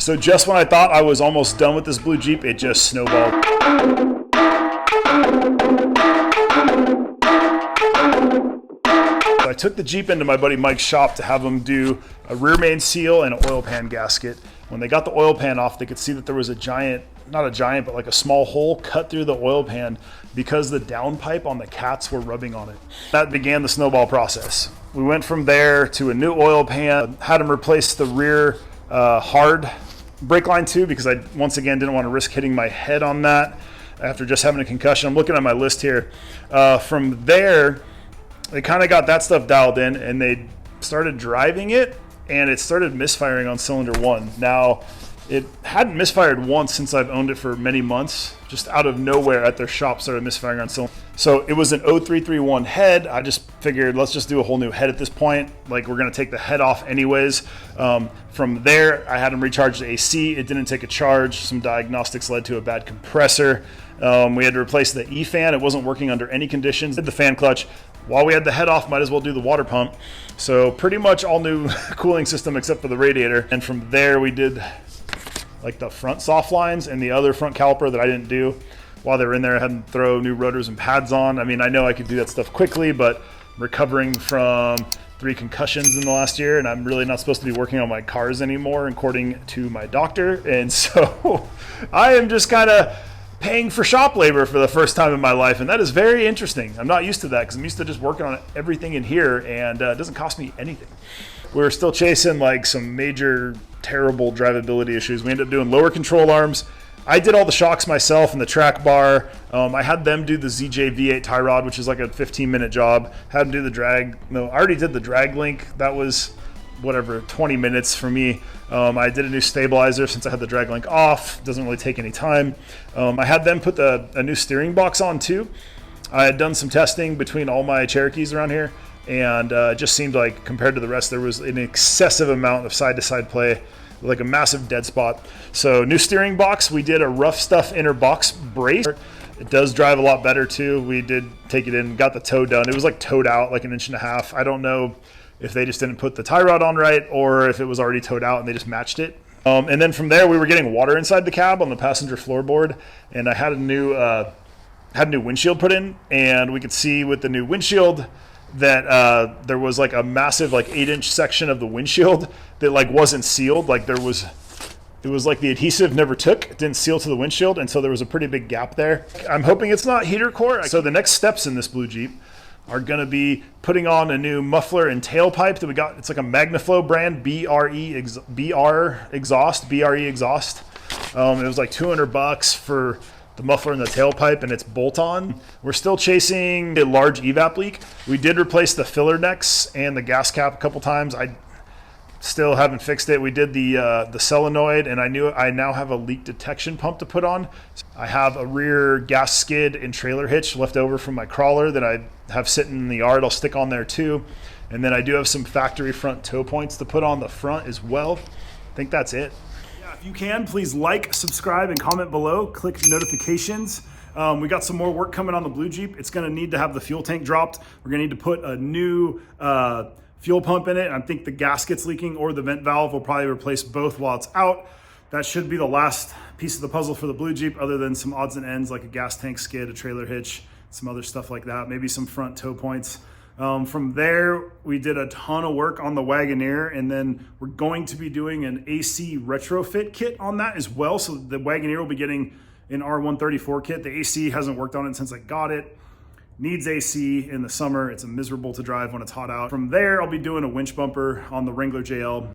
So just when I thought I was almost done with this blue Jeep, it just snowballed. I took the Jeep into my buddy Mike's shop to have him do a rear main seal and an oil pan gasket. When they got the oil pan off, they could see that there was a giant, not a giant, but like a small hole cut through the oil pan because the downpipe on the cats were rubbing on it. That began the snowball process. We went from there to a new oil pan, had him replace the rear hard brake line too, because I, once again, didn't want to risk hitting my head on that after just having a concussion. I'm looking at my list here. From there, they kind of got that stuff dialed in and they started driving it and it started misfiring on cylinder 1. Now, it hadn't misfired once since I've owned it for many months. Just out of nowhere at their shop started misfiring on cylinder. So it was an 0331 head. I just figured let's just do a whole new head at this point. Like we're gonna take the head off anyways. From there, I had them recharge the AC. It didn't take a charge. Some diagnostics led to a bad compressor. We had to replace the E-fan. It wasn't working under any conditions. Did the fan clutch. While we had the head off, might as well do the water pump. So pretty much all new cooling system except for the radiator. And from there we did like the front soft lines and the other front caliper that I didn't do. While they were in there, I had them throw new rotors and pads on. I mean, I know I could do that stuff quickly, but I'm recovering from 3 concussions in the last year, and I'm really not supposed to be working on my cars anymore, according to my doctor. And so I am just kind of paying for shop labor for the first time in my life, and that is very interesting. I'm not used to that because I'm used to just working on everything in here, and it doesn't cost me anything. We're still chasing like some major terrible drivability issues. We ended up doing lower control arms. I did all the shocks myself and the track bar. I had them do the ZJ V8 tie rod, which is like a 15-minute job. Had them do the drag. No, I already did the drag link. That was whatever, 20 minutes for me. I did a new stabilizer since I had the drag link off. Doesn't really take any time. I had them put a new steering box on too. I had done some testing between all my Cherokees around here, and it just seemed like compared to the rest, there was an excessive amount of side-to-side play, like a massive dead spot. So new steering box. We did a rough stuff inner box brace. It does drive a lot better too. We did take it in, got the toe done. It was like towed out like 1.5 inches. I don't know if they just didn't put the tie rod on right or if it was already towed out and they just matched it. And then from there, we were getting water inside the cab on the passenger floorboard, and I had a new windshield put in, and we could see with the new windshield that there was like a massive like 8-inch section of the windshield that like wasn't sealed. Like it was like the adhesive never took. It didn't seal to the windshield, and so there was a pretty big gap there. I'm hoping it's not heater core. So the next steps in this blue Jeep are going to be putting on a new muffler and tailpipe that we got. It's like a MagnaFlow brand, BRE exhaust. It was like $200 for the muffler and the tailpipe, and it's bolt-on. We're still chasing a large evap leak. We did replace the filler necks and the gas cap a couple times. I still haven't fixed it. We did the solenoid, and I now have a leak detection pump to put on. I have a rear gas skid and trailer hitch left over from my crawler that I have sitting in the yard. I'll stick on there too. And then I do have some factory front toe points to put on the front as well. I think that's it. Yeah, if you can, please like, subscribe, and comment below. Click notifications. We got some more work coming on the blue Jeep. It's gonna need to have the fuel tank dropped. We're gonna need to put a new fuel pump in it. I think the gasket's leaking or the vent valve. Will probably replace both while it's out. That should be the last piece of the puzzle for the blue Jeep, other than some odds and ends like a gas tank skid, a trailer hitch, some other stuff like that, maybe some front toe points. From there, we did a ton of work on the Wagoneer, and then we're going to be doing an AC retrofit kit on that as well. So the Wagoneer will be getting an R134 kit. The AC hasn't worked on it since I got it. Needs AC in the summer. It's miserable to drive when it's hot out. From there, I'll be doing a winch bumper on the Wrangler JL.